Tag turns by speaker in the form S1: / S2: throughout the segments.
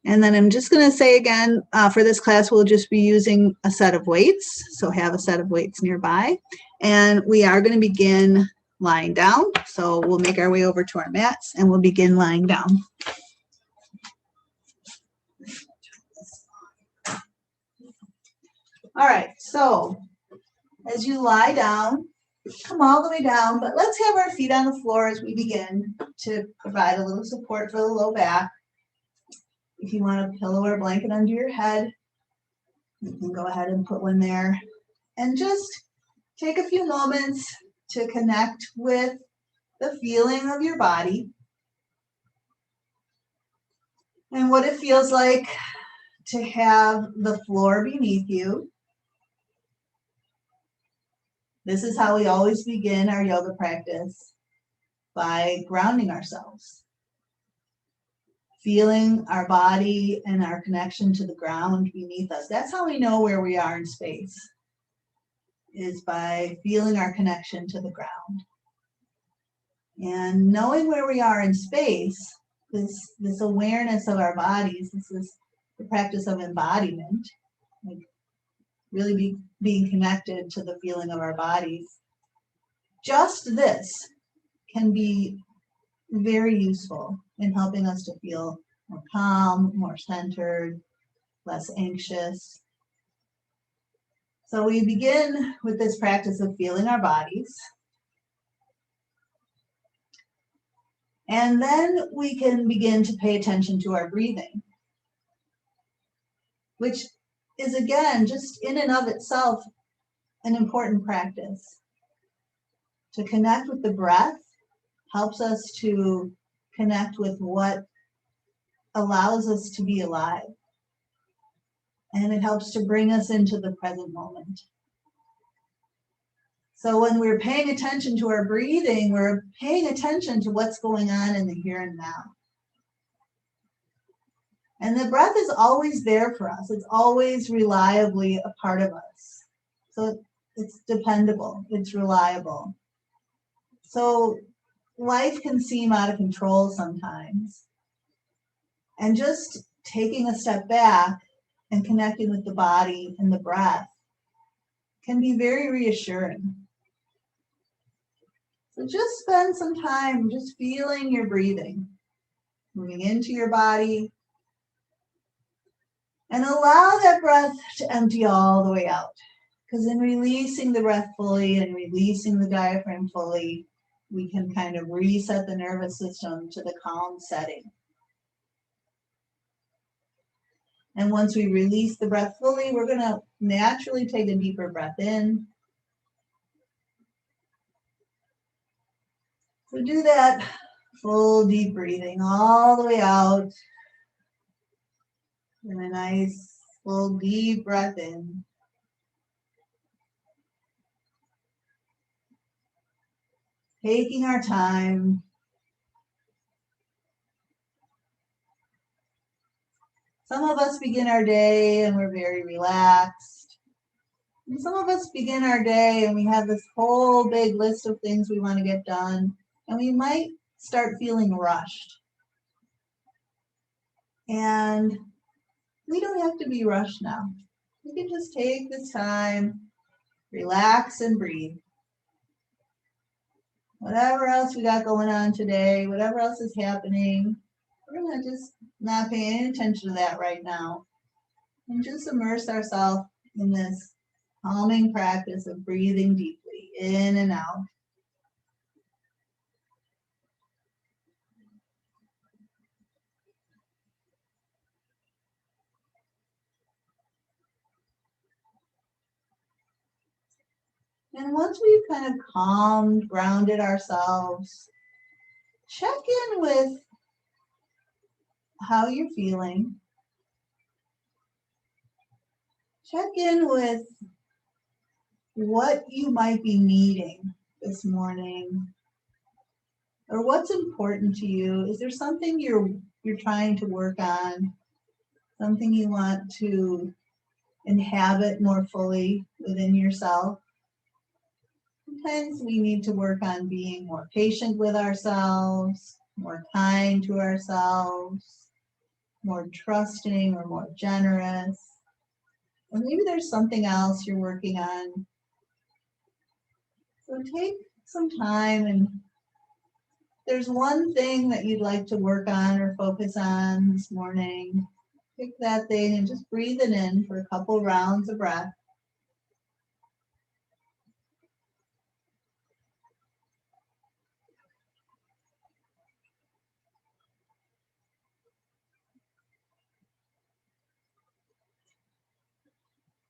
S1: And then I'm just going to say again, for this class, we'll just be using a set of weights. So have a set of weights nearby. And we are going to begin lying down. So we'll make our way over to our mats and we'll begin lying down. All right, so as you lie down, come all the way down, but let's have our feet on the floor as we begin to provide a little support for the low back. If you want a pillow or blanket under your head, you can go ahead and put one there. And just take a few moments to connect with the feeling of your body and what it feels like to have the floor beneath you. This is how we always begin our yoga practice, by grounding ourselves, feeling our body and our connection to the ground beneath us. That's how we know where we are in space, is by feeling our connection to the ground. And knowing where we are in space, this awareness of our bodies, this is the practice of embodiment, like really being connected to the feeling of our bodies. Just this can be very useful in helping us to feel more calm, more centered, less anxious. So we begin with this practice of feeling our bodies. And then we can begin to pay attention to our breathing, which is, again, just in and of itself, an important practice. To connect with the breath helps us to connect with what allows us to be alive. And it helps to bring us into the present moment. So when we're paying attention to our breathing, we're paying attention to what's going on in the here and now. And the breath is always there for us. It's always reliably a part of us. So it's dependable, it's reliable. So life can seem out of control sometimes. And just taking a step back and connecting with the body and the breath can be very reassuring. So just spend some time just feeling your breathing, moving into your body, and allow that breath to empty all the way out. Because in releasing the breath fully and releasing the diaphragm fully, we can kind of reset the nervous system to the calm setting. And once we release the breath fully, we're going to naturally take a deeper breath in. So do that full deep breathing all the way out. And a nice full deep breath in. Taking our time. Some of us begin our day and we're very relaxed. And some of us begin our day and we have this whole big list of things we want to get done. And we might start feeling rushed. And we don't have to be rushed now. We can just take this time, relax and breathe. Whatever else we got going on today, whatever else is happening, we're going to just not pay any attention to that right now. And just immerse ourselves in this calming practice of breathing deeply in and out. And once we've kind of calmed, grounded ourselves, check in with how you're feeling. Check in with what you might be needing this morning, or what's important to you. Is there something you're trying to work on, something you want to inhabit more fully within yourself? Sometimes we need to work on being more patient with ourselves, more kind to ourselves. more trusting or more generous. Or maybe there's something else you're working on. So take some time, and if there's one thing that you'd like to work on or focus on this morning, pick that thing and just breathe it in for a couple rounds of breath.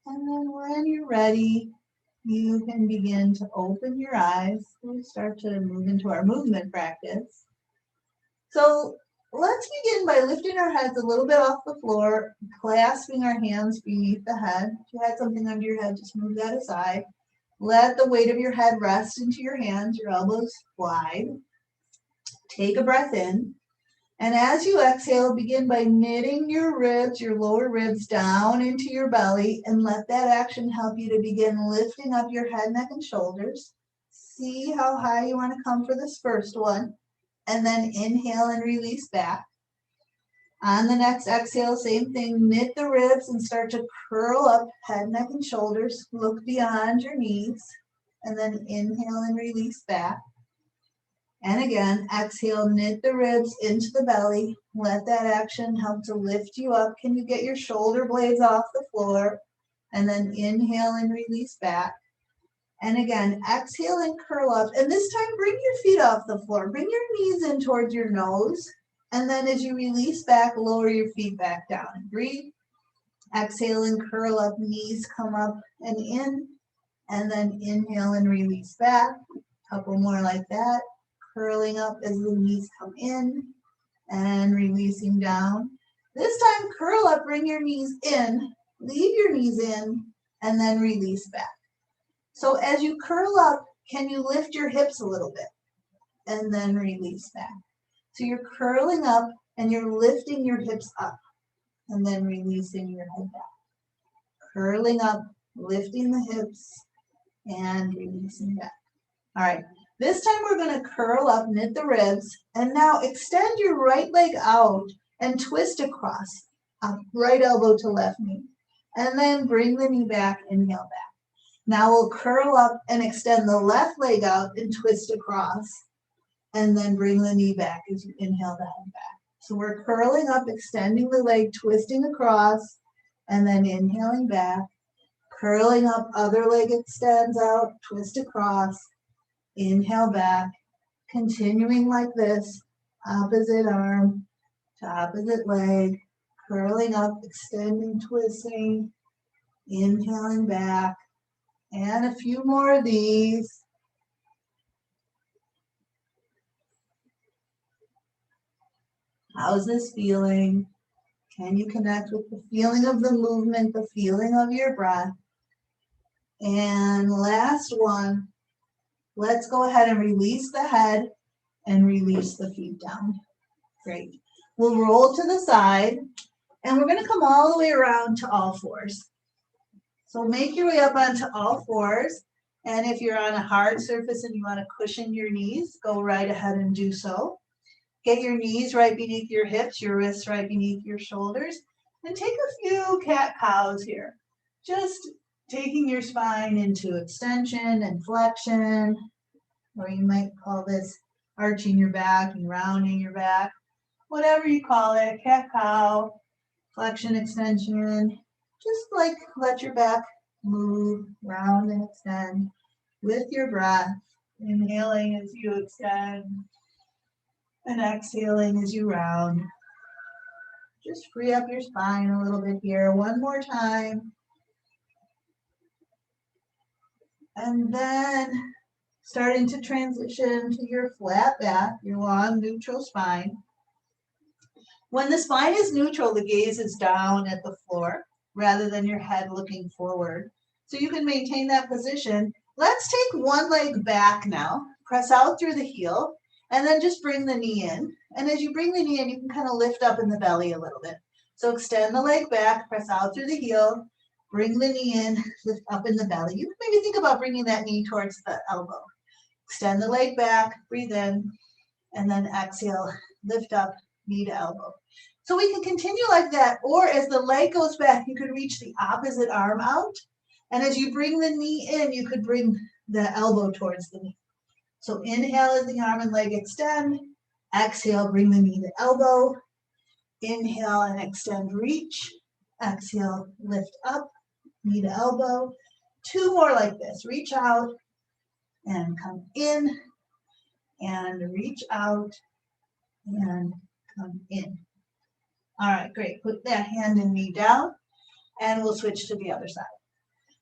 S1: And then when you're ready, you can begin to open your eyes. We'll start to move into our movement practice. So let's begin by lifting our heads a little bit off the floor, clasping our hands beneath the head. If you had something under your head, just move that aside. Let the weight of your head rest into your hands, your elbows wide. Take a breath in. And as you exhale, begin by knitting your ribs, your lower ribs down into your belly, and let that action help you to begin lifting up your head, neck, and shoulders. See how high you want to come for this first one. And then inhale and release back. On the next exhale, same thing, knit the ribs and start to curl up, head, neck, and shoulders. Look beyond your knees. And then inhale and release back. And again, exhale, knit the ribs into the belly. Let that action help to lift you up. Can you get your shoulder blades off the floor? And then inhale and release back. And again, exhale and curl up. And this time, bring your feet off the floor. Bring your knees in towards your nose. And then as you release back, lower your feet back down. Breathe. Exhale and curl up. Knees come up and in. And then inhale and release back. Couple more like that. Curling up as the knees come in and releasing down. This time, curl up, bring your knees in, leave your knees in, and then release back. So as you curl up, can you lift your hips a little bit and then release back? So you're curling up and you're lifting your hips up and then releasing your head back. Curling up, lifting the hips, and releasing back. All right. This time we're going to curl up, knit the ribs, and now extend your right leg out and twist across, right elbow to left knee. And then bring the knee back, inhale back. Now we'll curl up and extend the left leg out and twist across, and then bring the knee back as you inhale the head back. So we're curling up, extending the leg, twisting across, and then inhaling back. Curling up, other leg extends out, twist across. Inhale back, continuing like this, opposite arm to opposite leg, curling up, extending, twisting, inhaling back, and a few more of these. How's this feeling? Can you connect with the feeling of the movement, the feeling of your breath? And last one. Let's go ahead and release the head and release the feet down. Great. We'll roll to the side, and we're going to come all the way around to all fours. So make your way up onto all fours, and if you're on a hard surface and you want to cushion your knees, go right ahead and do so. Get your knees right beneath your hips, your wrists right beneath your shoulders, and take a few cat-cows here. Just taking your spine into extension and flexion, or you might call this arching your back and rounding your back, whatever you call it, cat-cow, flexion, extension. Just like let your back move, round and extend with your breath, inhaling as you extend and exhaling as you round. Just free up your spine a little bit here. One more time. And then starting to transition to your flat back, your long neutral spine. When the spine is neutral, the gaze is down at the floor rather than your head looking forward. So you can maintain that position. Let's take one leg back now. Press out through the heel and then just bring the knee in. And as you bring the knee in, you can kind of lift up in the belly a little bit. So extend the leg back, press out through the heel, bring the knee in, lift up in the belly. You can maybe think about bringing that knee towards the elbow. Extend the leg back, breathe in, and then exhale, lift up, knee to elbow. So we can continue like that, or as the leg goes back, you could reach the opposite arm out. And as you bring the knee in, you could bring the elbow towards the knee. So inhale as the arm and leg extend. Exhale, bring the knee to elbow. Inhale and extend, reach. Exhale, lift up, knee to elbow. 2 more like this. Reach out and come in and reach out and come in. All right, great. Put that hand and knee down and we'll switch to the other side.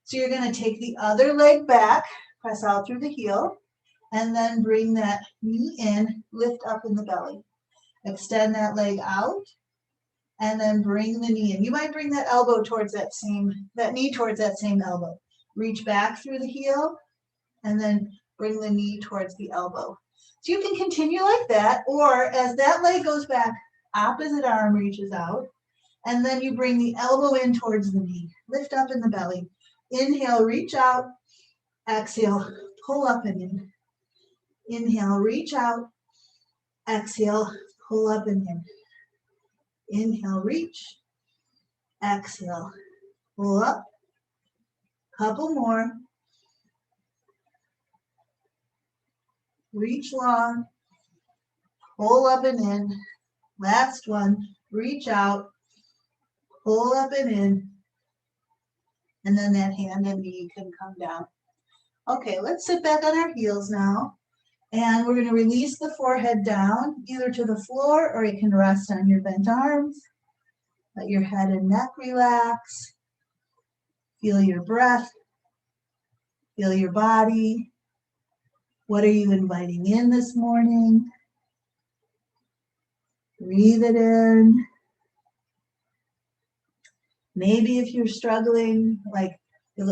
S1: So you're going to take the other leg back, press out through the heel, and then bring that knee in, lift up in the belly. Extend that leg out, and then bring the knee in. You might bring that elbow towards that knee towards that same elbow. Reach back through the heel, and then bring the knee towards the elbow. So you can continue like that, or as that leg goes back, opposite arm reaches out, and then you bring the elbow in towards the knee. Lift up in the belly. Inhale, reach out. Exhale, pull up and in. Inhale, reach out. Exhale, pull up and in. Inhale, reach. Exhale, pull up. Couple more. Reach long. Pull up and in. Last one. Reach out. Pull up and in. And then that hand and knee can come down. Okay, let's sit back on our heels now. And we're going to release the forehead down, either to the floor or you can rest on your bent arms. Let your head and neck relax. Feel your breath. Feel your body. What are you inviting in this morning? Breathe it in. Maybe if you're struggling, like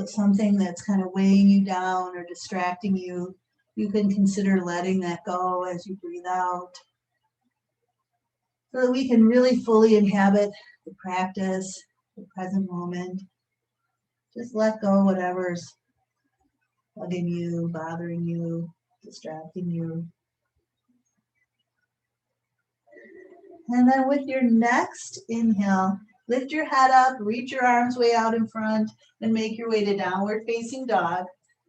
S1: something that's kind of weighing you down or distracting you, you can consider letting that go as you breathe out, so that we can really fully inhabit the practice, the present moment. Just let go whatever's bugging you, bothering you, distracting you. And then with your next inhale, lift your head up, reach your arms way out in front, and make your way to downward facing dog.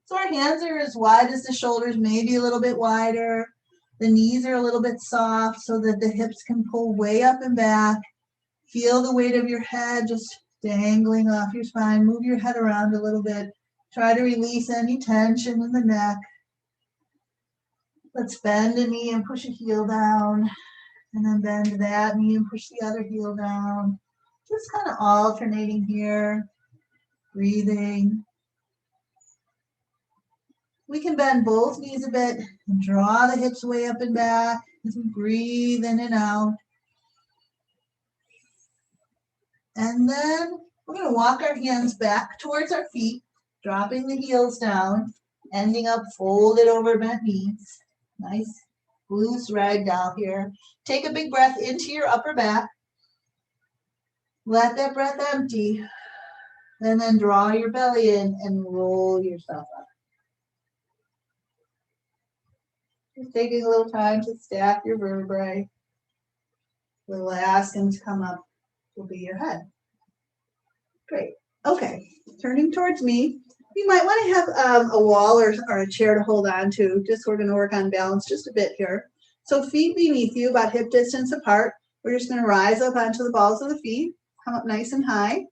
S1: So our hands are as wide as the shoulders, maybe a little bit wider. The knees are a little bit soft so that the hips can pull way up and back. Feel the weight of your head just dangling off your spine. Move your head around a little bit. Try to release any tension in the neck. Let's bend a knee and push a heel down. And then bend that knee and push the other heel down. Just kind of alternating here. Breathing. We can bend both knees a bit and draw the hips way up and back as we breathe in and out. And then we're going to walk our hands back towards our feet, dropping the heels down, ending up folded over bent knees. Nice loose ragdoll here. Take a big breath into your upper back. Let that breath empty. And then draw your belly in and roll yourself up. Just taking a little time to stack your vertebrae. The last thing to come up will be your head. Great. Okay, turning towards me. You might want to have a wall or a chair to hold on to. Just we're going to work on balance just a bit here. So feet beneath you, about hip distance apart. We're just going to rise up onto the balls of the feet, come up nice and high,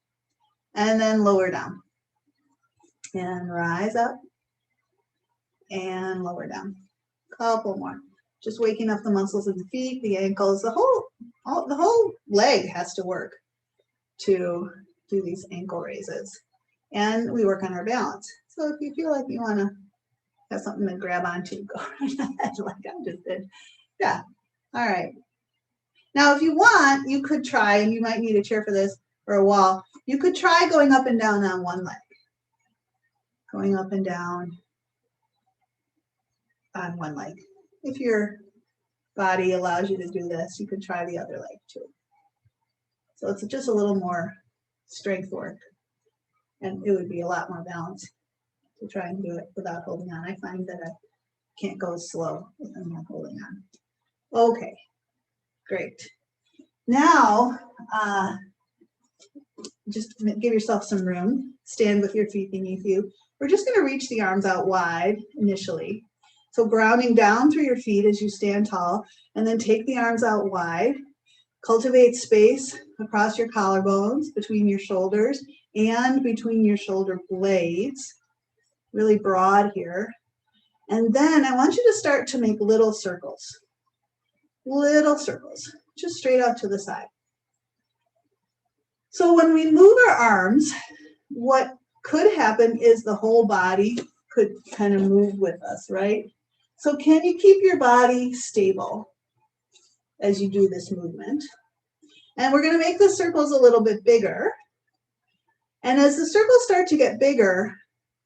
S1: and then lower down. And rise up and lower down. Couple more. Just waking up the muscles of the feet, the ankles, the whole leg has to work to do these ankle raises. And we work on our balance. So if you feel like you want to have something to grab onto, go right ahead like I just did. Yeah. All right. Now, if you want, you could try, and you might need a chair for this or a wall. You could try going up and down on one leg. Going up and down on one leg. If your body allows you to do this, you could try the other leg too. So it's just a little more strength work, and it would be a lot more balance to try and do it without holding on. I find that I can't go slow if I'm not holding on. Okay, great. Now, just give yourself some room. Stand with your feet beneath you. We're just going to reach the arms out wide initially. So grounding down through your feet as you stand tall, and then take the arms out wide. Cultivate space across your collarbones, between your shoulders, and between your shoulder blades. Really broad here. And then I want you to start to make little circles. Little circles, just straight out to the side. So when we move our arms, what could happen is the whole body could kind of move with us, right? So can you keep your body stable as you do this movement? And we're going to make the circles a little bit bigger. And as the circles start to get bigger,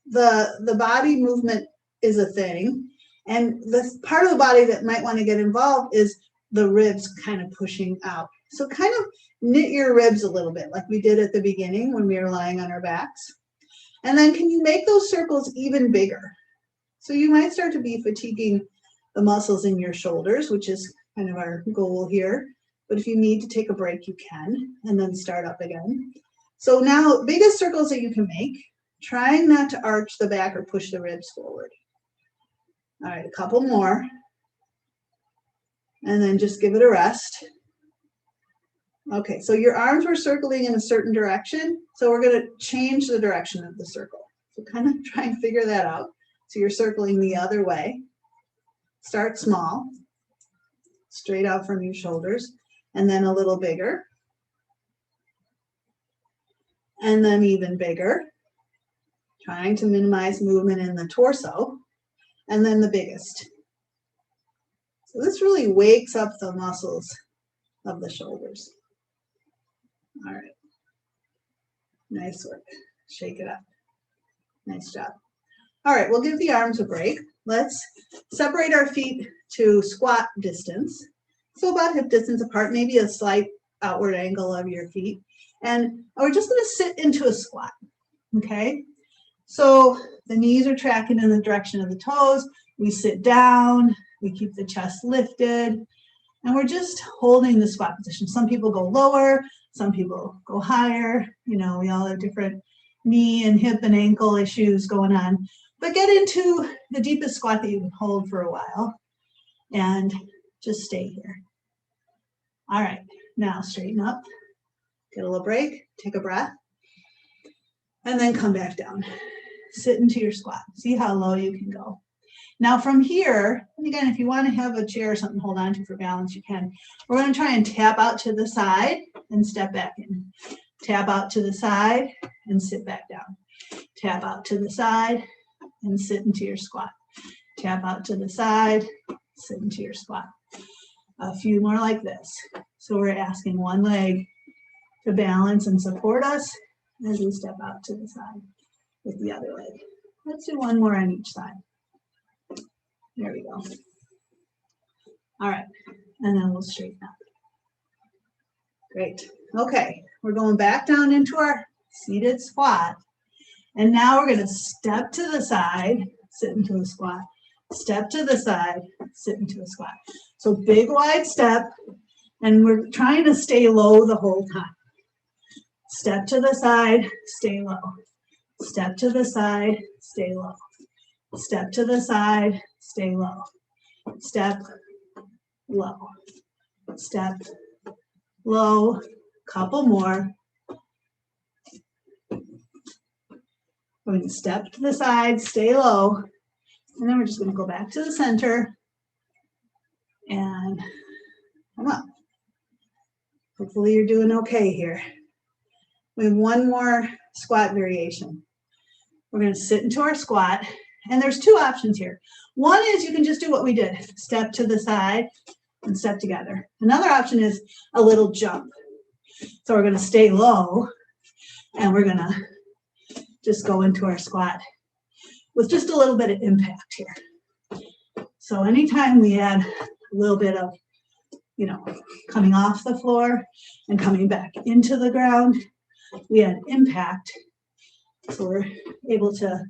S1: the body movement is a thing. And the part of the body that might want to get involved is the ribs kind of pushing out. So kind of knit your ribs a little bit like we did at the beginning when we were lying on our backs. And then can you make those circles even bigger? So you might start to be fatiguing the muscles in your shoulders, which is kind of our goal here. But if you need to take a break, you can, and then start up again. So now, biggest circles that you can make, trying not to arch the back or push the ribs forward. All right, a couple more. And then just give it a rest. Okay, so your arms were circling in a certain direction, so we're going to change the direction of the circle. So kind of try and figure that out. So you're circling the other way. Start small, straight out from your shoulders, and then a little bigger. And then even bigger, trying to minimize movement in the torso, and then the biggest. So this really wakes up the muscles of the shoulders. All right, nice work. Shake it up. Nice job. All right, we'll give the arms a break. Let's separate our feet to squat distance. So about hip distance apart, maybe a slight outward angle of your feet. And we're just going to sit into a squat, okay? So the knees are tracking in the direction of the toes. We sit down, we keep the chest lifted, and we're just holding the squat position. Some people go lower, some people go higher. You know, we all have different knee and hip and ankle issues going on. But get into the deepest squat that you can hold for a while and just stay here. All right, now straighten up, get a little break, take a breath, and then come back down. Sit into your squat. See how low you can go. Now from here, and again, if you want to have a chair or something to hold on to for balance, you can. We're going to try and tap out to the side and step back in. Tap out to the side and sit back down. Tap out to the side and sit into your squat. Tap out to the side, sit into your squat. A few more like this. So we're asking one leg to balance and support us as we step out to the side with the other leg. Let's do one more on each side. There we go. All right, and then we'll straighten up. Great. Okay, we're going back down into our seated squat. And now we're going to step to the side, sit into a squat. Step to the side, sit into a squat. So big wide step, and we're trying to stay low the whole time. Step to the side, stay low. Step to the side, stay low. Step to the side, stay low. Step, low. Step, low. Couple more. We're going to step to the side, stay low, and then we're just going to go back to the center and come up. Hopefully you're doing okay here. We have one more squat variation. We're going to sit into our squat, and there's two options here. One is you can just do what we did, step to the side and step together. Another option is a little jump. So we're going to stay low, and we're going to just go into our squat with just a little bit of impact here. So anytime we add a little bit of, coming off the floor and coming back into the ground, we add impact. So we're able to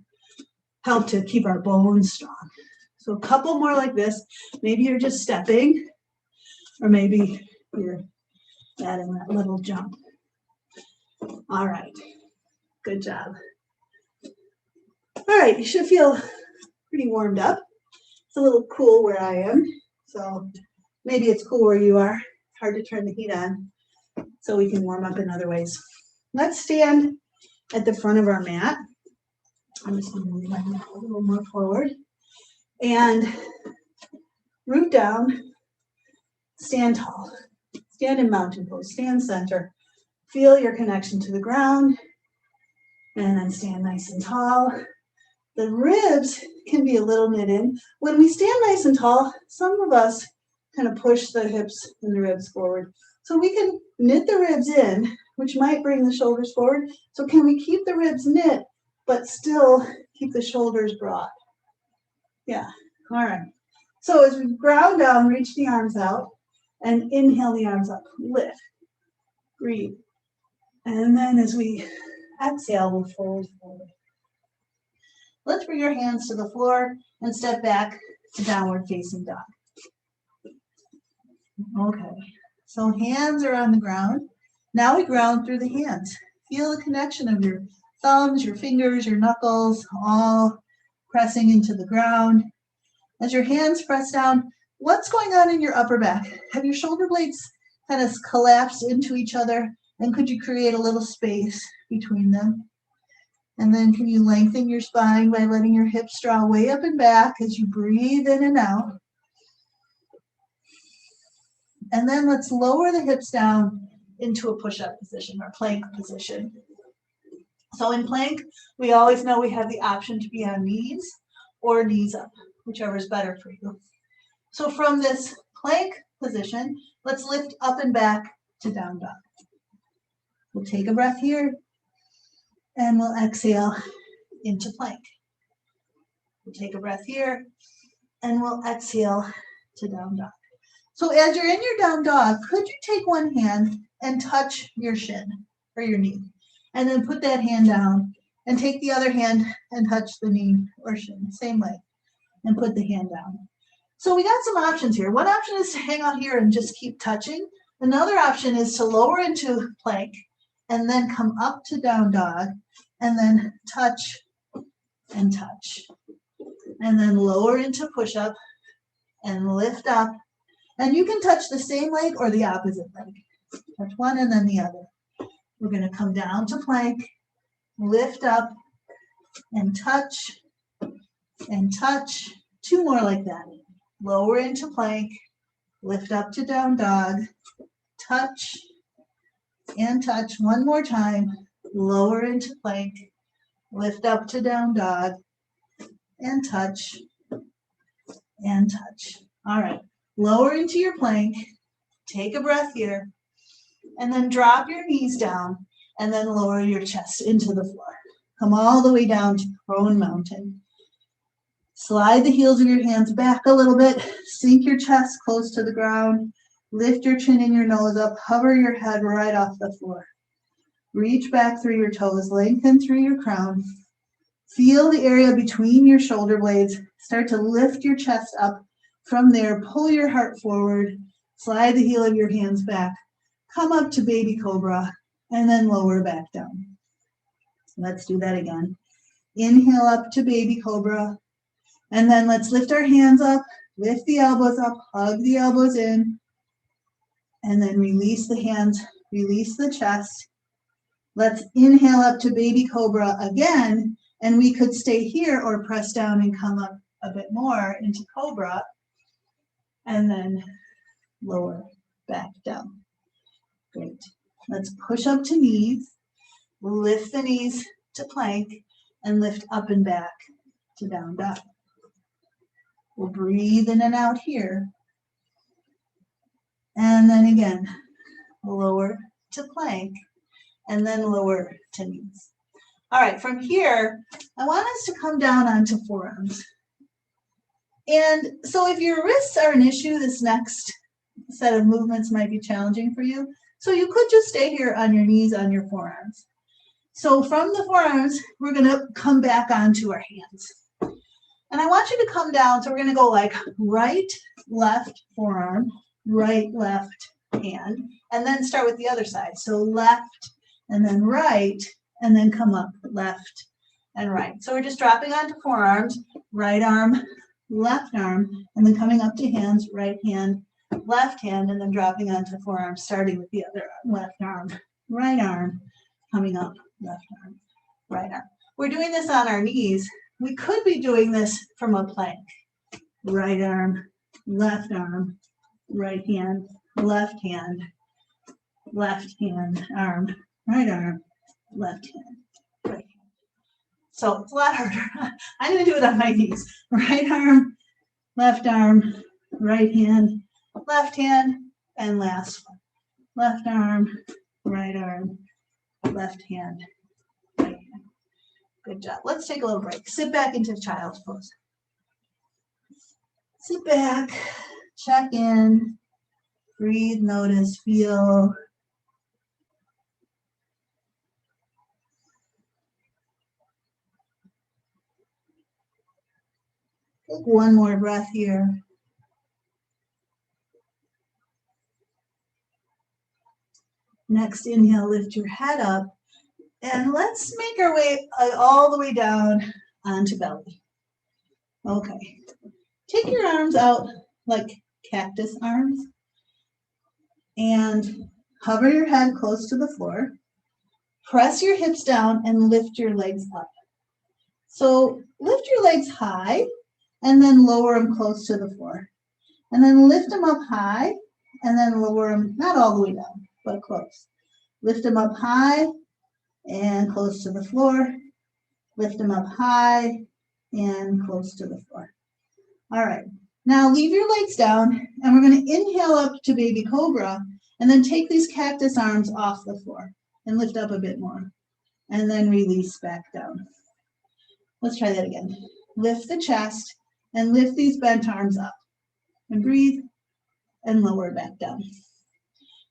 S1: help to keep our bones strong. So a couple more like this. Maybe you're just stepping, or maybe you're Add in that little jump. All right, good job. All right, you should feel pretty warmed up. It's a little cool where I am, so maybe it's cool where you are. Hard to turn the heat on, so we can warm up in other ways. Let's stand at the front of our mat. I'm just going to move my mat a little more forward. And root down, stand tall. Stand in mountain pose, stand center. Feel your connection to the ground, and then stand nice and tall. The ribs can be a little knit in. When we stand nice and tall, some of us kind of push the hips and the ribs forward. So we can knit the ribs in, which might bring the shoulders forward. So can we keep the ribs knit, but still keep the shoulders broad? Yeah, all right. So as we ground down, reach the arms out, and inhale the arms up, lift, breathe. And then as we exhale, we'll fold forward. Let's bring your hands to the floor and step back to downward facing dog. Okay, so hands are on the ground. Now we ground through the hands. Feel the connection of your thumbs, your fingers, your knuckles, all pressing into the ground. As your hands press down, what's going on in your upper back? Have your shoulder blades kind of collapsed into each other? And could you create a little space between them? And then can you lengthen your spine by letting your hips draw way up and back as you breathe in and out? And then let's lower the hips down into a push-up position or plank position. So in plank, we always know we have the option to be on knees or knees up, whichever is better for you. So from this plank position, let's lift up and back to down dog. We'll take a breath here, and we'll exhale into plank. We'll take a breath here, and we'll exhale to down dog. So as you're in your down dog, could you take one hand and touch your shin or your knee? And then put that hand down and take the other hand and touch the knee or shin, same way, and put the hand down. So we got some options here. One option is to hang out here and just keep touching. Another option is to lower into plank and then come up to down dog and then touch and touch. And then lower into push-up and lift up. And you can touch the same leg or the opposite leg. Touch one and then the other. We're going to come down to plank, lift up, and touch, and touch. Two more like that. Lower into plank, lift up to down dog, touch, and touch. One more time. Lower into plank, lift up to down dog, and touch, and touch. All right. Lower into your plank. Take a breath here. And then drop your knees down and then lower your chest into the floor. Come all the way down to prone mountain. Slide the heels of your hands back a little bit. Sink your chest close to the ground. Lift your chin and your nose up. Hover your head right off the floor. Reach back through your toes. Lengthen through your crown. Feel the area between your shoulder blades. Start to lift your chest up. From there, pull your heart forward. Slide the heel of your hands back. Come up to baby cobra and then lower back down. Let's do that again. Inhale up to baby cobra. And then let's lift our hands up, lift the elbows up, hug the elbows in. And then release the hands, release the chest. Let's inhale up to baby cobra again. And we could stay here or press down and come up a bit more into cobra. And then lower back down. Great. Let's push up to knees, lift the knees to plank, and lift up and back to down dog. We'll breathe in and out here. And then again, lower to plank, and then lower to knees. All right, from here, I want us to come down onto forearms. And so if your wrists are an issue, this next set of movements might be challenging for you. So you could just stay here on your knees, on your forearms. So from the forearms, we're going to come back onto our hands. And I want you to come down, so we're going to go like right, left, forearm, right, left, hand, and then start with the other side. So left and then right, and then come up left and right. So we're just dropping onto forearms, right arm, left arm, and then coming up to hands, right hand, left hand, and then dropping onto forearms, starting with the other left arm, right arm, coming up, left arm, right arm. We're doing this on our knees. We could be doing this from a plank. Right arm, right hand, left hand, arm, right arm, left hand, right hand. So it's a lot harder. I'm going to do it on my knees. Right arm, right hand, and last one. Left arm, right hand, right hand. Good job. Let's take a little break. Sit back into child's pose. Sit back, check in, breathe, notice, feel. Take one more breath here. Next inhale, lift your head up, and let's make our way all the way down onto belly. Okay. Take your arms out like cactus arms and hover your head close to the floor. Press your hips down and lift your legs up. So lift your legs high and then lower them close to the floor. And then lift them up high and then lower them, not all the way down, but close. Lift them up high and close to the floor. Lift them up high and close to the floor. All right. Now leave your legs down and we're going to inhale up to baby cobra and then take these cactus arms off the floor and lift up a bit more and then release back down. Let's try that again. Lift the chest and lift these bent arms up and breathe and lower back down.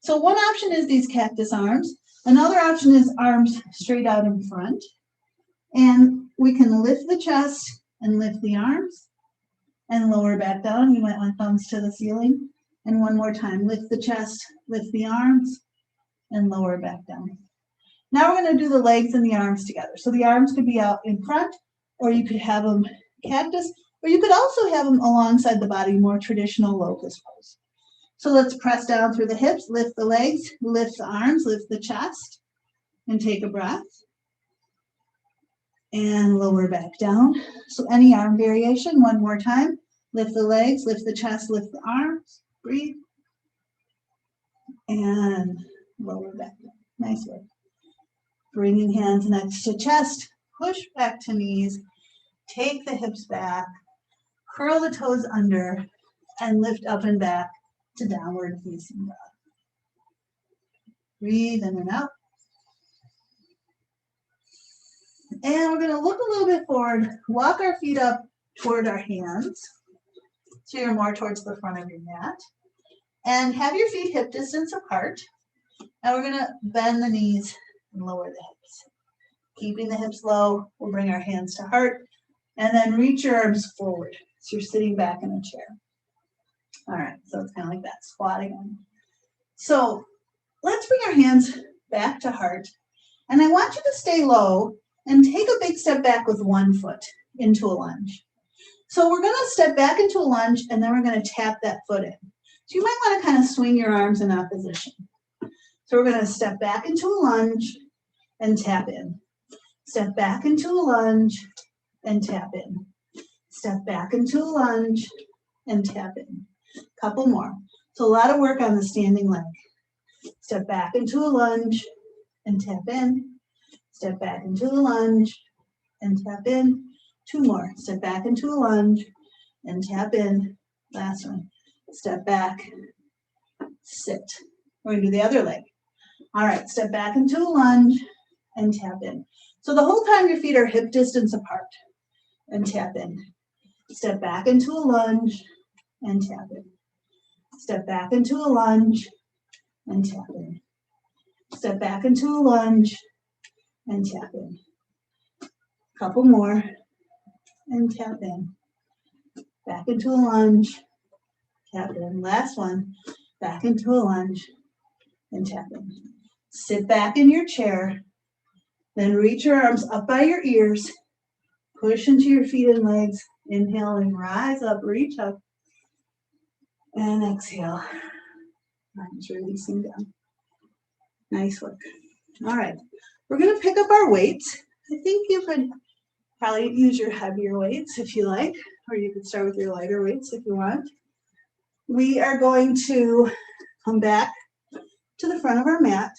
S1: So one option is these cactus arms. Another option is arms straight out in front. And we can lift the chest and lift the arms and lower back down. You might want thumbs to the ceiling. And one more time, lift the chest, lift the arms, and lower back down. Now we're going to do the legs and the arms together. So the arms could be out in front, or you could have them cactus, or you could also have them alongside the body, more traditional locust pose. So let's press down through the hips, lift the legs, lift the arms, lift the chest, and take a breath. And lower back down. So any arm variation, one more time. Lift the legs, lift the chest, lift the arms, breathe. And lower back down. Nice work. Bringing hands next to chest, push back to knees, take the hips back, curl the toes under, and lift up and back to downward facing dog. Breathe in and out. And we're going to look a little bit forward, walk our feet up toward our hands, so you're more towards the front of your mat, and have your feet hip distance apart. And we're going to bend the knees and lower the hips. Keeping the hips low, we'll bring our hands to heart, and then reach your arms forward, so you're sitting back in a chair. All right, so it's kind of like that, squatting on. So let's bring our hands back to heart, and I want you to stay low and take a big step back with one foot into a lunge. So we're going to step back into a lunge, and then we're going to tap that foot in. So you might want to kind of swing your arms in opposition. So we're going to step back into a lunge and tap in. Step back into a lunge and tap in. Step back into a lunge and tap in. Couple more. So a lot of work on the standing leg. Step back into a lunge and tap in. Step back into a lunge and tap in. Two more. Step back into a lunge and tap in. Last one. Step back, sit. We're going to do the other leg. All right, step back into a lunge and tap in. So the whole time your feet are hip distance apart and tap in. Step back into a lunge and tap in. Step back into a lunge and tap in. Step back into a lunge and tap in. Couple more and tap in. Back into a lunge, tap in. Last one. back into a lunge, and tap in. Sit back in your chair, then reach your arms up by your ears, push into your feet and legs, inhale and rise up, reach up, and exhale. Arms releasing down. Nice work. All right, we're going to pick up our weights. I think you could probably use your heavier weights if you like, or you could start with your lighter weights if you want. We are going to come back to the front of our mat.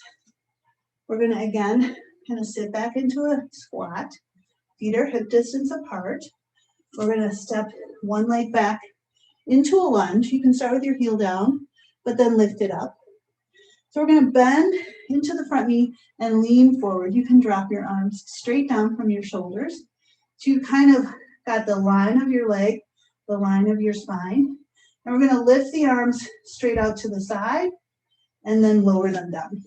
S1: We're going to, again, kind of sit back into a squat. Feet are hip distance apart. We're going to step one leg back into a lunge. You can start with your heel down, but then lift it up. So we're going to bend into the front knee and lean forward. You can drop your arms straight down from your shoulders. So you kind of got the line of your leg, the line of your spine. And we're going to lift the arms straight out to the side and then lower them down.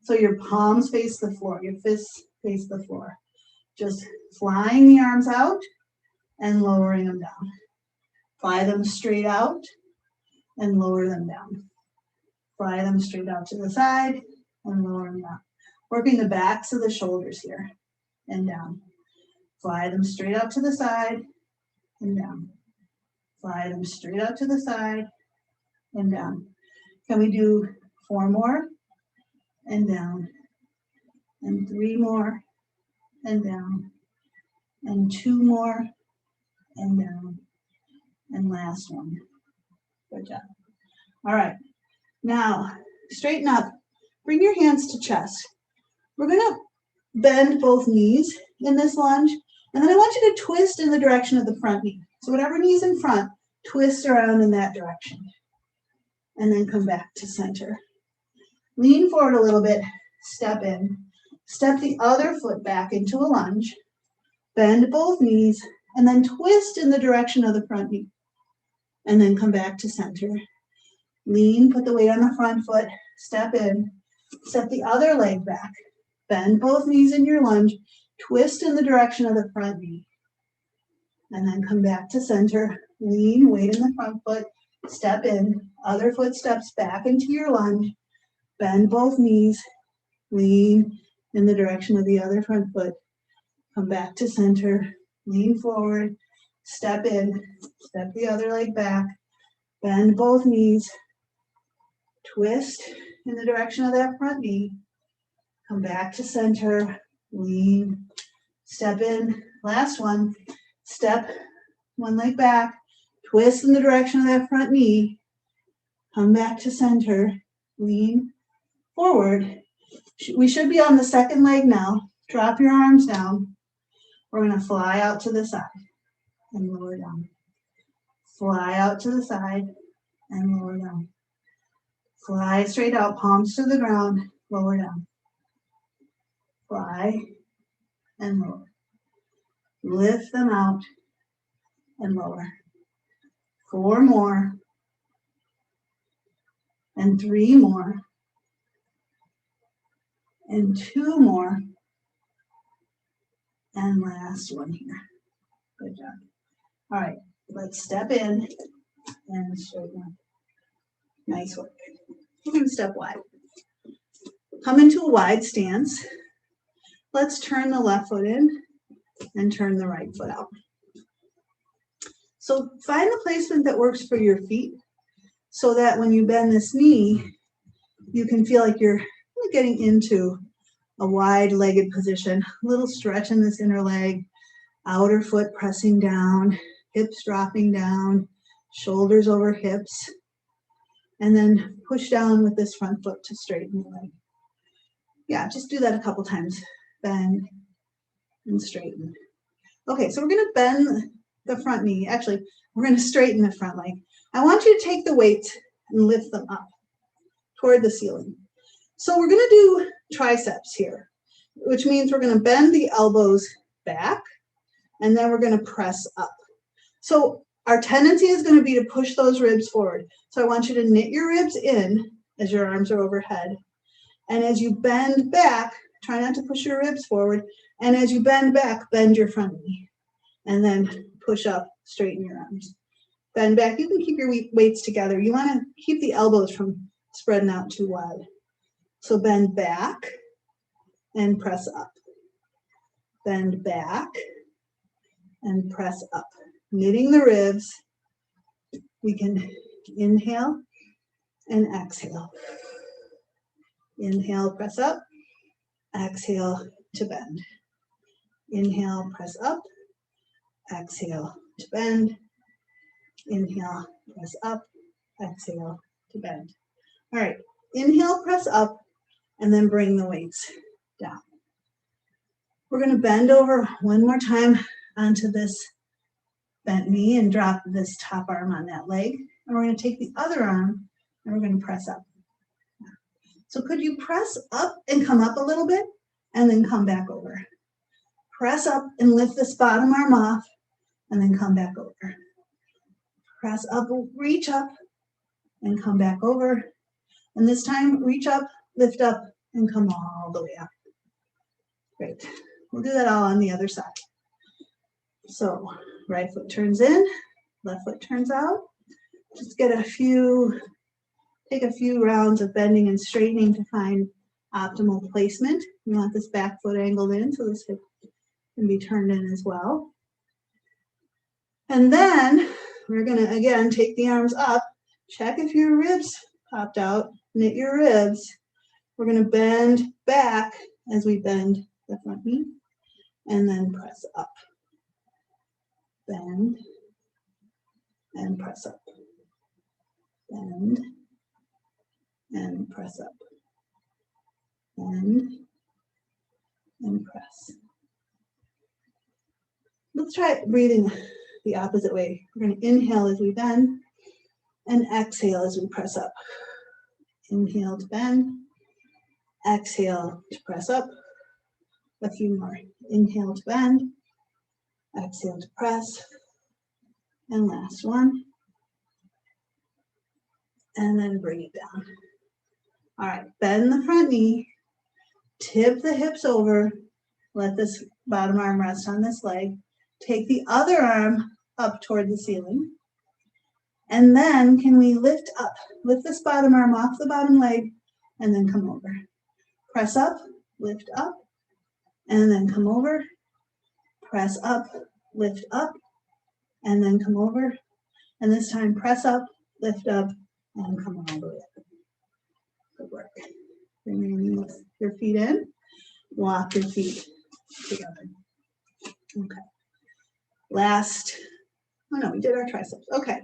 S1: So your palms face the floor, your fists face the floor. Just flying the arms out and lowering them down. Fly them straight out and lower them down. Fly them straight out to the side and lower them down. Working the backs of the shoulders here and down. Fly them straight out to the side and down. Fly them straight out to the side and down. Can we do 4 more? And down. And 3 more and down. And 2 more and down. And last one. Good job. All right. Now, straighten up. Bring your hands to chest. We're going to bend both knees in this lunge. And then I want you to twist in the direction of the front knee. So whatever knee's in front, twist around in that direction. And then come back to center. Lean forward a little bit. Step in. Step the other foot back into a lunge. Bend both knees. And then twist in the direction of the front knee. And then come back to center. Lean, put the weight on the front foot, step in, step the other leg back, bend both knees in your lunge, twist in the direction of the front knee, and then come back to center, lean, weight in the front foot, step in, other foot steps back into your lunge, bend both knees, lean in the direction of the other front foot, come back to center, lean forward, step in, step the other leg back, bend both knees, twist in the direction of that front knee, come back to center, lean, step in, last one, step one leg back, twist in the direction of that front knee, come back to center, lean forward. We should be on the second leg now. Drop your arms down. We're going to fly out to the side and lower down. Fly out to the side and lower down. Fly straight out, palms to the ground, lower down. Fly and lower. Lift them out and lower. 4 more. And 3 more. And 2 more. And last one here. Good job. All right, let's step in and straighten up. Nice work. We're going to step wide. Come into a wide stance. Let's turn the left foot in and turn the right foot out. So find the placement that works for your feet so that when you bend this knee, you can feel like you're getting into a wide-legged position. A little stretch in this inner leg, outer foot pressing down, hips dropping down, shoulders over hips. And then push down with this front foot to straighten the leg. Yeah, just do that a couple times. Bend and straighten. Okay, so we're going to bend the front knee. Actually, we're going to straighten the front leg. I want you to take the weights and lift them up toward the ceiling. So we're going to do triceps here, which means we're going to bend the elbows back, and then we're going to press up. So our tendency is going to be to push those ribs forward. So I want you to knit your ribs in as your arms are overhead. And as you bend back, try not to push your ribs forward. And as you bend back, bend your front knee. And then push up, straighten your arms.
S2: Bend back. You can keep your weights together. You want to keep the elbows from spreading out too wide. So bend back and press up. Bend back and press up. Knitting the ribs. We can inhale and exhale. Inhale, press up. Exhale to bend. Inhale, press up. Exhale to bend. Inhale, press up. Exhale to bend. All right, inhale, press up, and then bring the weights down. We're going to bend over one more time onto this bent knee and drop this top arm on that leg. And we're going to take the other arm and we're going to press up. So could you press up and come up a little bit and then come back over? Press up and lift this bottom arm off and then come back over. Press up, reach up and come back over. And this time, reach up, lift up, and come all the way up. Great. We'll do that all on the other side. So right foot turns in, left foot turns out. Just take a few rounds of bending and straightening to find optimal placement. We want this back foot angled in so this hip can be turned in as well. And then we're going to, again, take the arms up. Check if your ribs popped out. Knit your ribs. We're going to bend back as we bend the front knee. And then press up. Bend. And press up. Bend. And press up. Bend. And press. Let's try breathing the opposite way. We're going to inhale as we bend and exhale as we press up. Inhale to bend, exhale to press up. A few more. Inhale to bend, exhale to press, and last one. And then bring it down. All right, bend the front knee, tip the hips over, let this bottom arm rest on this leg. Take the other arm up toward the ceiling. And then can we lift up? Lift this bottom arm off the bottom leg and then come over. Press up, lift up, and then come over. Press up, lift up, and then come over. And this time press up, lift up, and come all the way up. Good work. Bring your feet in. Walk your feet together. Okay. Last, oh no, we did our triceps. Okay.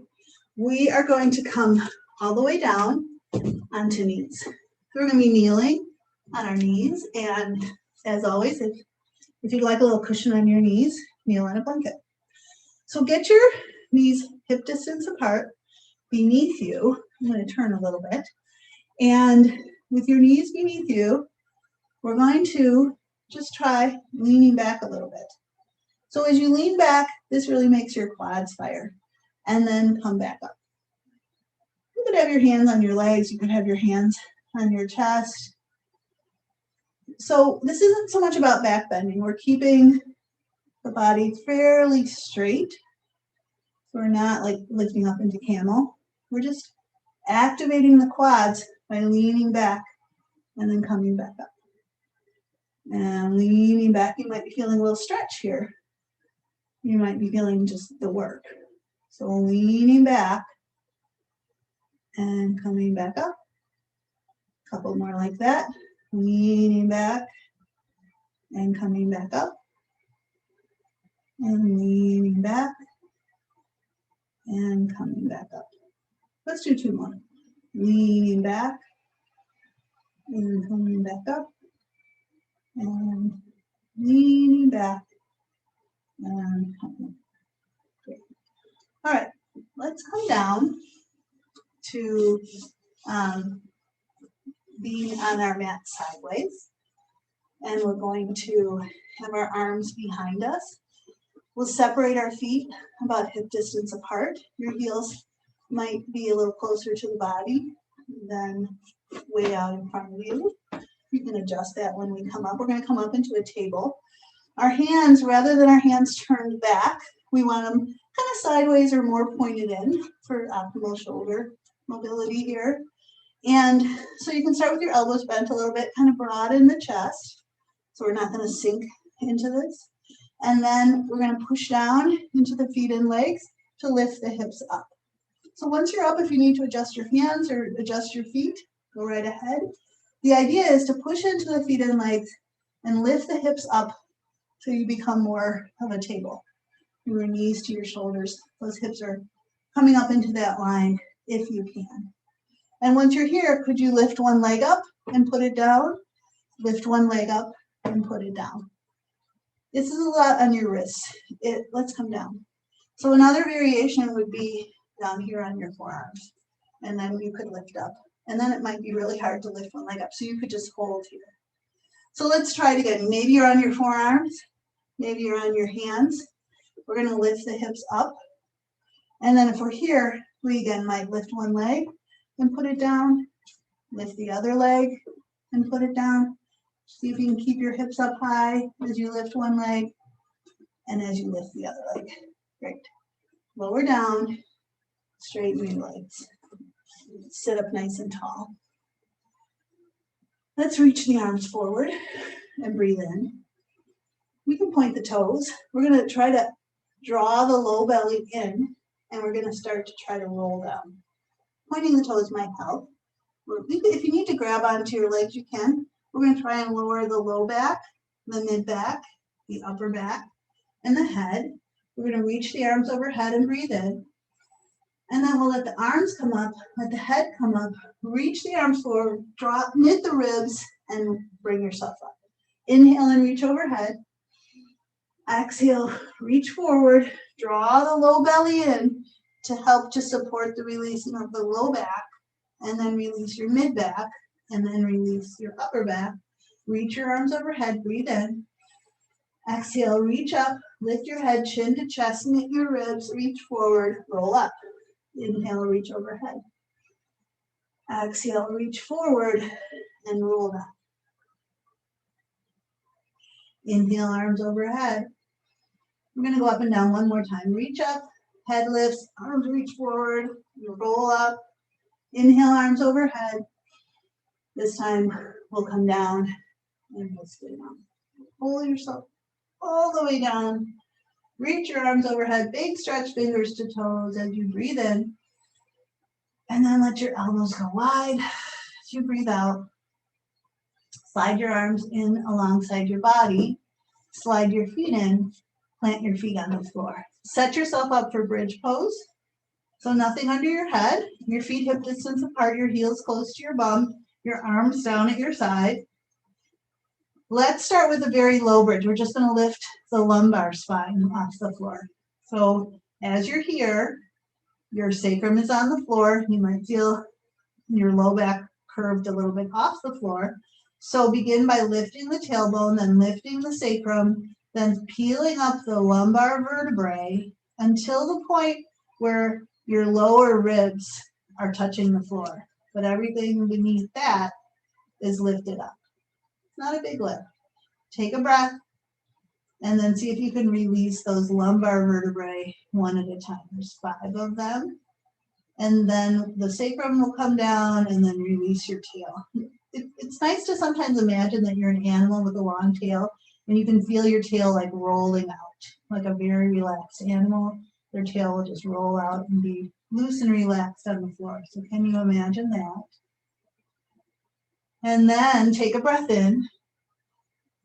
S2: We are going to come all the way down onto knees. So we're going to be kneeling on our knees, and as always, if you'd like a little cushion on your knees, kneel on a blanket. So get your knees hip distance apart beneath you. I'm going to turn a little bit. And with your knees beneath you, we're going to just try leaning back a little bit. So as you lean back, this really makes your quads fire. And then come back up. You could have your hands on your legs. You could have your hands on your chest. So this isn't so much about back bending. We're keeping the body fairly straight. We're not like lifting up into camel. We're just activating the quads by leaning back and then coming back up. And leaning back, you might be feeling a little stretch here. You might be feeling just the work. So leaning back and coming back up. A couple more like that. Leaning back and coming back up. And leaning back and coming back up. Let's do two more. Leaning back and coming back up. And leaning back and coming. Great. All right, let's come down to being on our mat sideways. And we're going to have our arms behind us. We'll separate our feet about hip distance apart. Your heels might be a little closer to the body than way out in front of you. You can adjust that when we come up. We're going to come up into a table. Our hands, rather than our hands turned back, We want them kind of sideways or more pointed in for optimal shoulder mobility here. And so you can start with your elbows bent a little bit, kind of broad in the chest. So we're not going to sink into this. And then we're going to push down into the feet and legs to lift the hips up. So once you're up, if you need to adjust your hands or adjust your feet, go right ahead. The idea is to push into the feet and legs and lift the hips up so you become more of a table. Your knees to your shoulders. Those hips are coming up into that line if you can. And once you're here, could you lift one leg up and put it down? Lift one leg up and put it down. This is a lot on your wrists. Let's come down. So another variation would be down here on your forearms. And then you could lift up. And then it might be really hard to lift one leg up. So you could just hold here. So let's try it again. Maybe you're on your forearms. Maybe you're on your hands. We're going to lift the hips up. And then if we're here, we again might lift one leg and put it down. Lift the other leg and put it down. See if you can keep your hips up high as you lift one leg and as you lift the other leg. Great. Lower down, straighten your legs. Sit up nice and tall. Let's reach the arms forward and breathe in. We can point the toes. We're going to try to draw the low belly in, and we're going to start to try to roll down. Pointing the toes might help. If you need to grab onto your legs, you can. We're going to try and lower the low back, the mid back, the upper back, and the head. We're going to reach the arms overhead and breathe in. And then we'll let the arms come up, let the head come up, reach the arms forward, drop, knit the ribs, and bring yourself up. Inhale and reach overhead. Exhale, reach forward, draw the low belly in to help to support the releasing of the low back, and then release your mid back, and then release your upper back. Reach your arms overhead, breathe in. Exhale, reach up, lift your head, chin to chest, knit your ribs, reach forward, roll up. Inhale, reach overhead. Exhale, reach forward and roll down. Inhale, arms overhead. We're going to go up and down one more time. Reach up, head lifts, arms reach forward, you roll up. Inhale, arms overhead. This time we'll come down and we'll stay down. Pull yourself all the way down. Reach your arms overhead, big stretch fingers to toes as you breathe in. And then let your elbows go wide as you breathe out. Slide your arms in alongside your body. Slide your feet in. Plant your feet on the floor. Set yourself up for bridge pose. So nothing under your head. Your feet hip distance apart, your heels close to your bum, your arms down at your side. Let's start with a very low bridge. We're just going to lift the lumbar spine off the floor. So as you're here, your sacrum is on the floor. You might feel your low back curved a little bit off the floor. So begin by lifting the tailbone, then lifting the sacrum, then peeling up the lumbar vertebrae until the point where your lower ribs are touching the floor. But everything beneath that is lifted up. Not a big lift. Take a breath and then see if you can release those lumbar vertebrae one at a time. There's 5 of them. And then the sacrum will come down and then release your tail. It's nice to sometimes imagine that you're an animal with a long tail and you can feel your tail like rolling out, like a very relaxed animal. Their tail will just roll out and be loose and relaxed on the floor. So can you imagine that? And then take a breath in.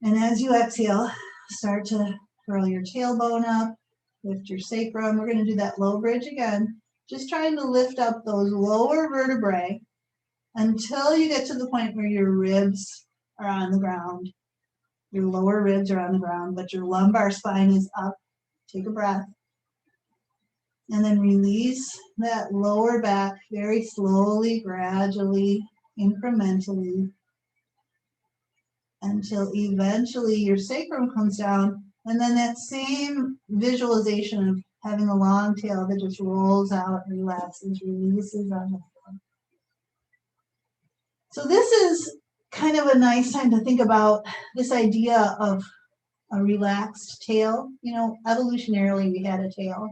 S2: And as you exhale, start to curl your tailbone up, lift your sacrum. We're going to do that low bridge again. Just trying to lift up those lower vertebrae until you get to the point where your ribs are on the ground. Your lower ribs are on the ground, but your lumbar spine is up. Take a breath. And then release that lower back very slowly, gradually, incrementally, until eventually your sacrum comes down, and then that same visualization of having a long tail that just rolls out, relaxes, releases on the floor. So this is kind of a nice time to think about this idea of
S1: a relaxed tail. You know, evolutionarily we had a tail.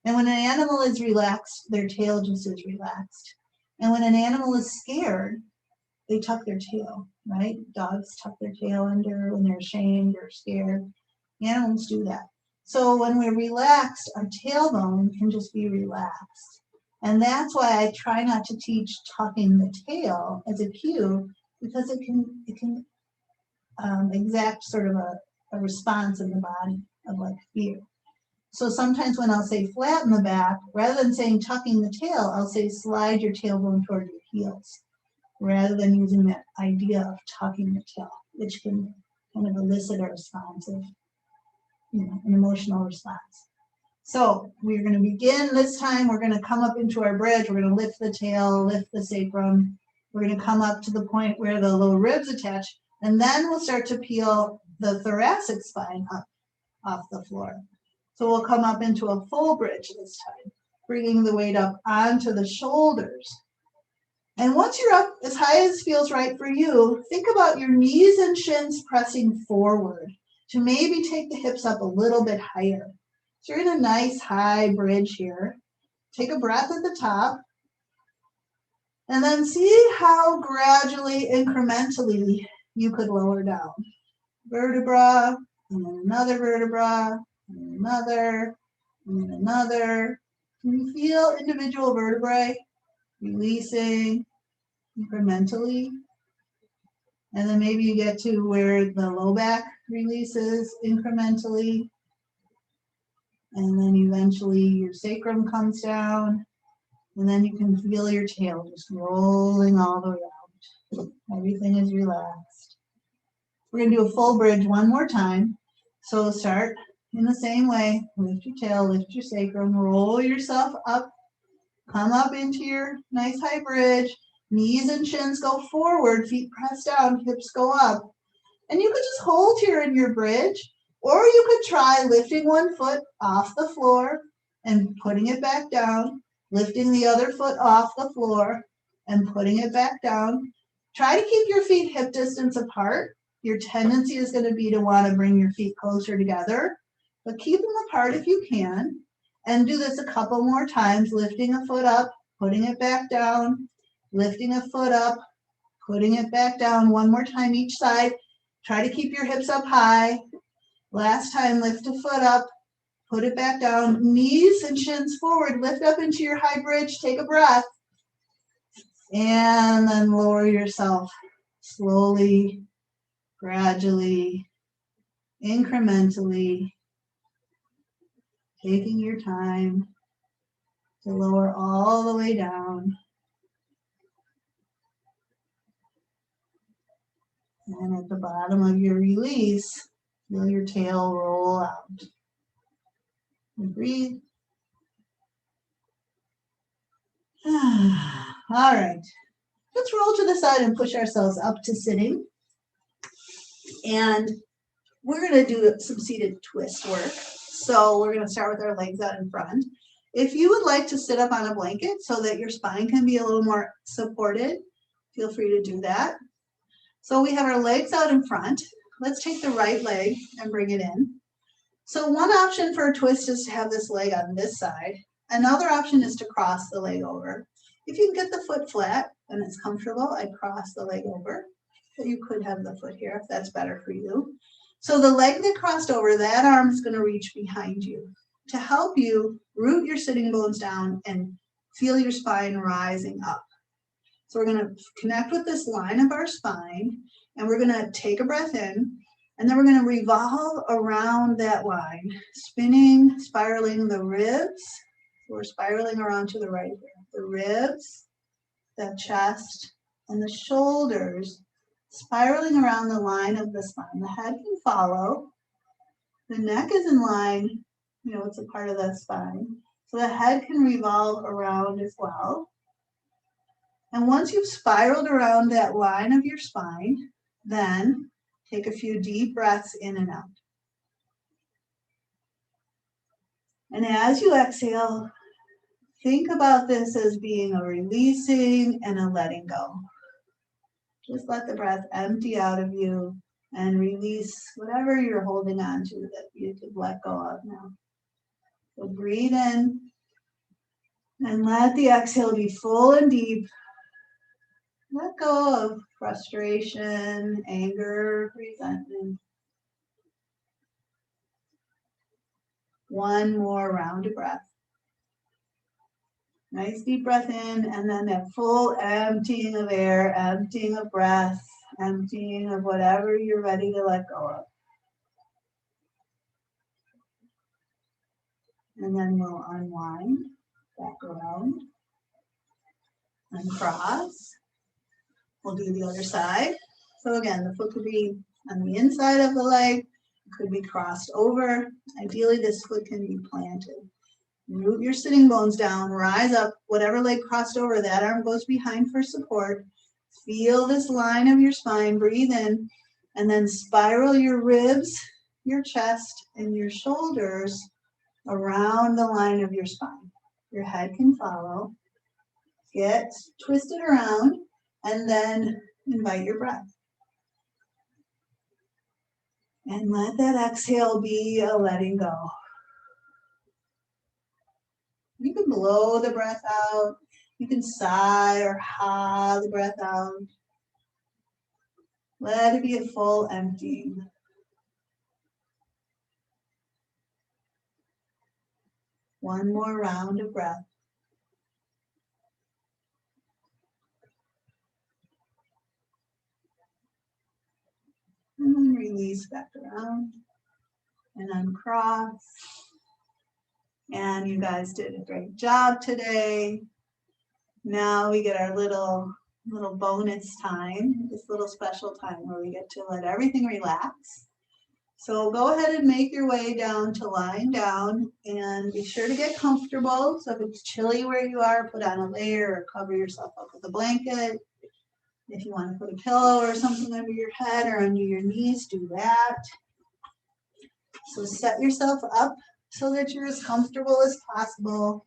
S1: And when an animal is relaxed, their tail just is relaxed. And when an animal is scared, they tuck their tail, right? Dogs tuck their tail under when they're ashamed or scared. Animals do that. So when we're relaxed, our tailbone can just be relaxed. And that's why I try not to teach tucking the tail as a cue, because it can exact sort of a response in the body of like fear. So sometimes when I'll say flatten the back, rather than saying tucking the tail, I'll say slide your tailbone toward your heels, rather than using that idea of tucking the tail, which can kind of elicit a response of, you know, an emotional response. So we're going to begin this time. We're going to come up into our bridge. We're going to lift the tail, lift the sacrum. We're going to come up to the point where the lower ribs attach, and then we'll start to peel the thoracic spine up off the floor. So we'll come up into a full bridge this time, bringing the weight up onto the shoulders. And once you're up as high as feels right for you, think about your knees and shins pressing forward to maybe take the hips up a little bit higher. So you're in a nice high bridge here. Take a breath at the top. And then see how gradually, incrementally, you could lower down. Vertebra, and then another vertebra, and another, and then another. Can you feel individual vertebrae releasing incrementally? And then maybe you get to where the low back releases incrementally. And then eventually your sacrum comes down. And then you can feel your tail just rolling all the way out. Everything is relaxed. We're going to do a full bridge one more time. So start in the same way. Lift your tail, lift your sacrum, roll yourself up. Come up into your nice high bridge. Knees and shins go forward, feet press down, hips go up. And you could just hold here in your bridge, or you could try lifting one foot off the floor and putting it back down, lifting the other foot off the floor and putting it back down. Try to keep your feet hip distance apart. Your tendency is going to be to want to bring your feet closer together, but keep them apart if you can. And do this a couple more times, lifting a foot up, putting it back down, lifting a foot up, putting it back down. One more time each side. Try to keep your hips up high. Last time, lift a foot up, put it back down. Knees and shins forward. Lift up into your high bridge. Take a breath. And then lower yourself slowly, gradually, incrementally, taking your time to lower all the way down. And at the bottom of your release, feel your tail roll out. And breathe. All right. Let's roll to the side and push ourselves up to sitting. And we're going to do some seated twist work. So we're going to start with our legs out in front. If you would like to sit up on a blanket so that your spine can be a little more supported, feel free to do that. So we have our legs out in front. Let's take the right leg and bring it in. So one option for a twist is to have this leg on this side. Another option is to cross the leg over. If you can get the foot flat and it's comfortable, I cross the leg over. But you could have the foot here if that's better for you. So the leg that crossed over, that arm is going to reach behind you to help you root your sitting bones down and feel your spine rising up. So we're going to connect with this line of our spine, and we're going to take a breath in, and then we're going to revolve around that line, spinning, spiraling the ribs. We're spiraling around to the right here. The ribs, the chest, and the shoulders, spiraling around the line of the spine. The head can follow. The neck is in line, it's a part of the spine. So the head can revolve around as well. And once you've spiraled around that line of your spine, then take a few deep breaths in and out. And as you exhale, think about this as being a releasing and a letting go. Just let the breath empty out of you
S2: And release whatever you're holding on to that you could let go of now. So breathe in and let the exhale be full and deep. Let go of frustration, anger, resentment. One more round of breath. Nice deep breath in, and then that full emptying of air, emptying of breath, emptying of whatever you're ready to let go of. And then we'll unwind, back around, uncross. We'll do the other side. So again, the foot could be on the inside of the leg, it could be crossed over. Ideally, this foot can be planted. Root your sitting bones down, rise up, whatever leg crossed over, that arm goes behind for support. Feel this line of your spine, breathe in, and then spiral your ribs, your chest, and your shoulders around the line of your spine. Your head can follow. Get twisted around, and then invite your breath. And let that exhale be a letting go. You can blow the breath out. You can sigh or ha the breath out. Let it be a full emptying. One more round of breath. And then release back around and uncross. And you guys did a great job today. Now we get our little bonus time, this little special time where we get to let everything relax. So go ahead and make your way down to lying down and be sure to get comfortable. So if it's chilly where you are, put on a layer or cover yourself up with a blanket. If you want to put a pillow or something under your head or under your knees, do that. So set yourself up so that you're as comfortable as possible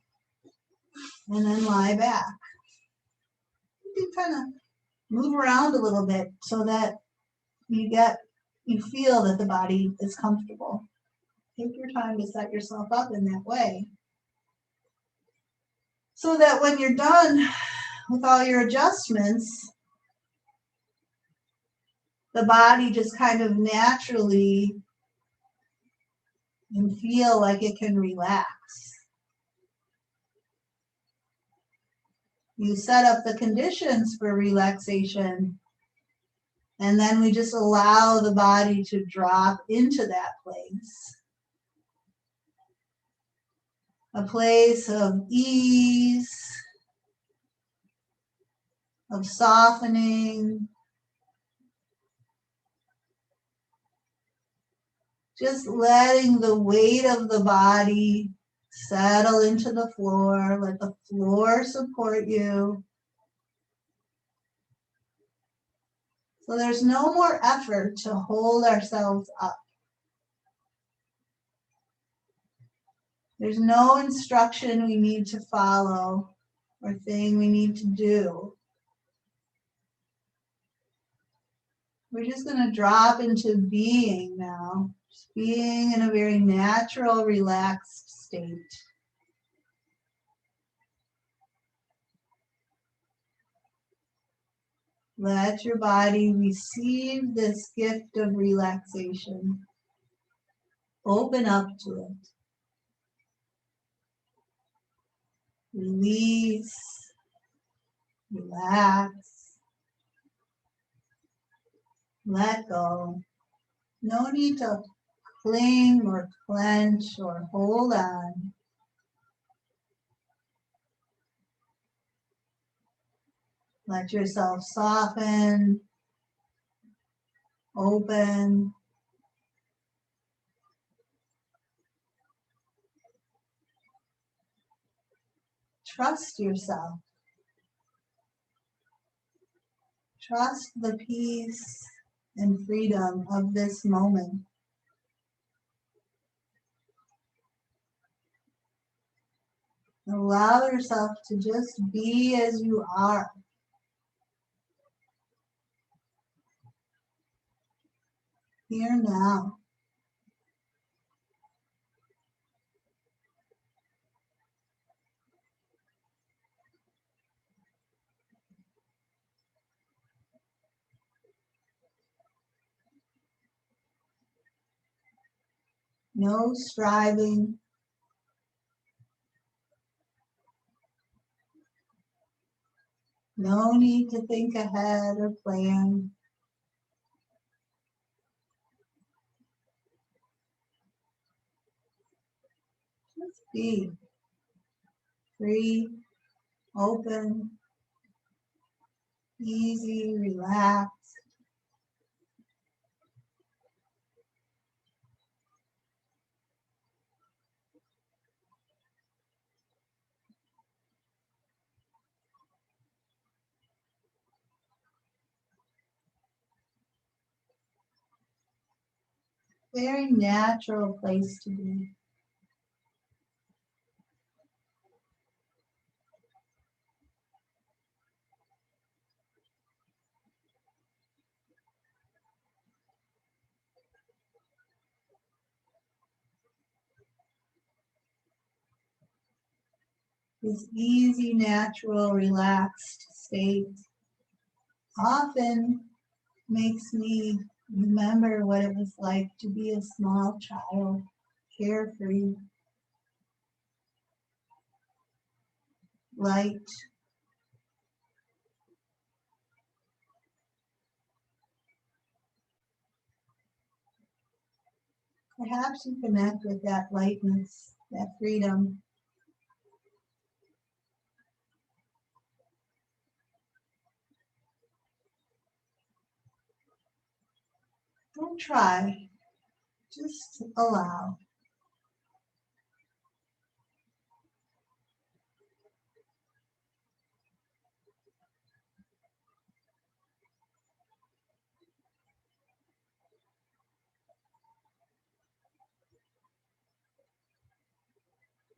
S2: and then lie back. You can kind of move around a little bit so that you feel that the body is comfortable. Take your time to set yourself up in that way so that when you're done with all your adjustments, the body just kind of naturally can feel like it can relax. You set up the conditions for relaxation, and then we just allow the body to drop into that place. A place of ease, of softening, just letting the weight of the body settle into the floor. Let the floor support you. So there's no more effort to hold ourselves up. There's no instruction we need to follow or thing we need to do. We're just going to drop into being now, just being in a very natural, relaxed state. Let your body receive this gift of relaxation. Open up to it. Release, relax, let go. No need to cling or clench or hold on. Let yourself soften, open. Trust yourself. Trust the peace and freedom of this moment. Allow yourself to just be as you are.
S1: here now. No striving. No need to think ahead or plan. Just be free, open, easy, relaxed. Very natural place to be. This easy, natural, relaxed state often makes me remember what it was like to be a small child, carefree, light. Perhaps you connect with that lightness, that freedom. Don't try, just allow.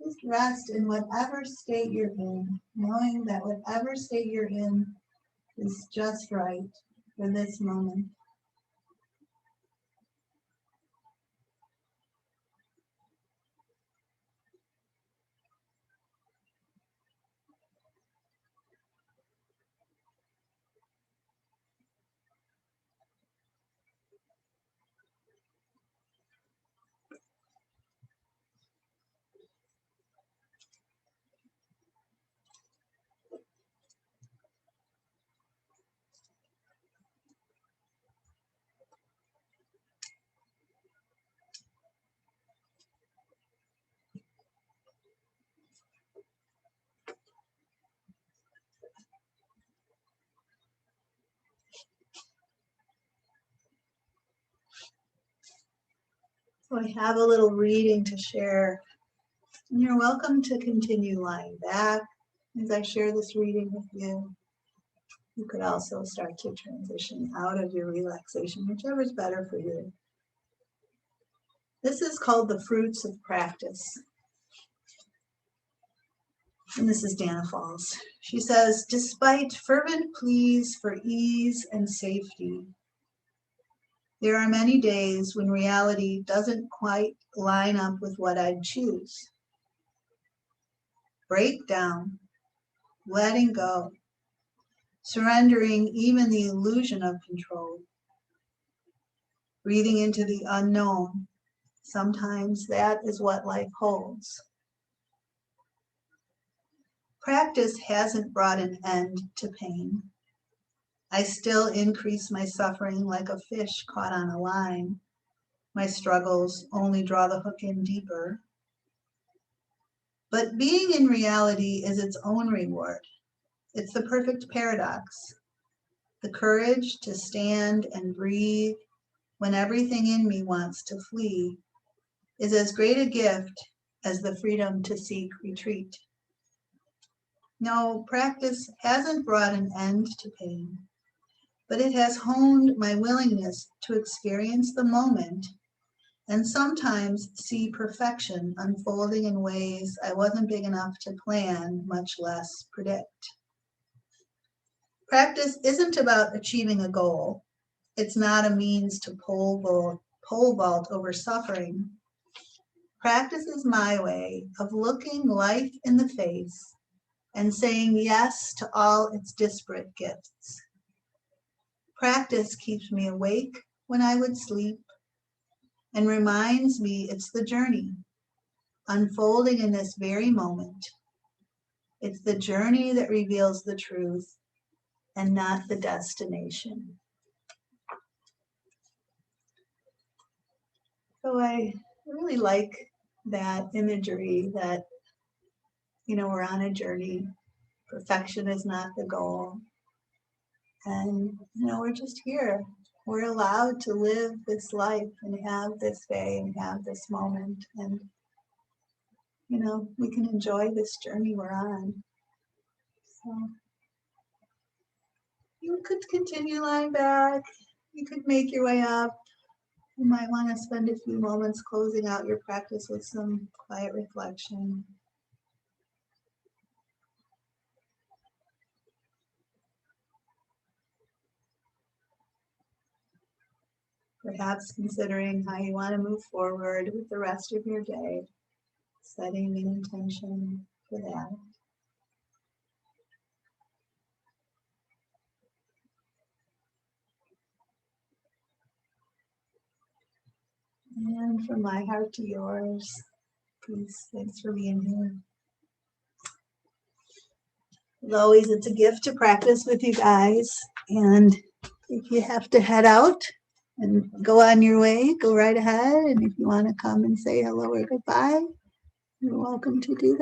S1: Just rest in whatever state you're in, knowing that whatever state you're in is just right for this moment. So I have a little reading to share. And you're welcome to continue lying back as I share this reading with you. You could also start to transition out of your relaxation, whichever is better for you. This is called The Fruits of Practice. And this is Dana Falls. She says, despite fervent pleas for ease and safety, there are many days when reality doesn't quite line up with what I'd choose. Breakdown, letting go, surrendering even the illusion of control, breathing into the unknown. Sometimes that is what life holds. Practice hasn't brought an end to pain. I still increase my suffering like a fish caught on a line. My struggles only draw the hook in deeper. But being in reality is its own reward. It's the perfect paradox. The courage to stand and breathe when everything in me wants to flee is as great a gift as the freedom to seek retreat. No, practice hasn't brought an end to pain, but it has honed my willingness to experience the moment and sometimes see perfection unfolding in ways I wasn't big enough to plan, much less predict. Practice isn't about achieving a goal.
S2: It's not a means to pole vault over suffering. Practice is my way of looking life in the face and saying yes to all its disparate gifts. Practice keeps me awake when I would sleep and reminds me it's the journey unfolding in this very moment. It's the journey that reveals the truth and not the destination. So I really like that imagery that, we're on a journey. Perfection is not the goal. And, we're just here. We're allowed to live this life and have this day and have this moment. And, we can enjoy this journey we're on. So you could continue lying back. You could make your way up. You might want to spend a few moments closing out your practice with some quiet reflection. Perhaps considering how you want to move forward with the rest of your day, setting an intention for that. And from my heart to yours, peace. Thanks for being here. As always, it's a gift to practice with you guys. And if you have to head out and go on your way, go right ahead. And if you want to come and say hello or goodbye, you're welcome to do that.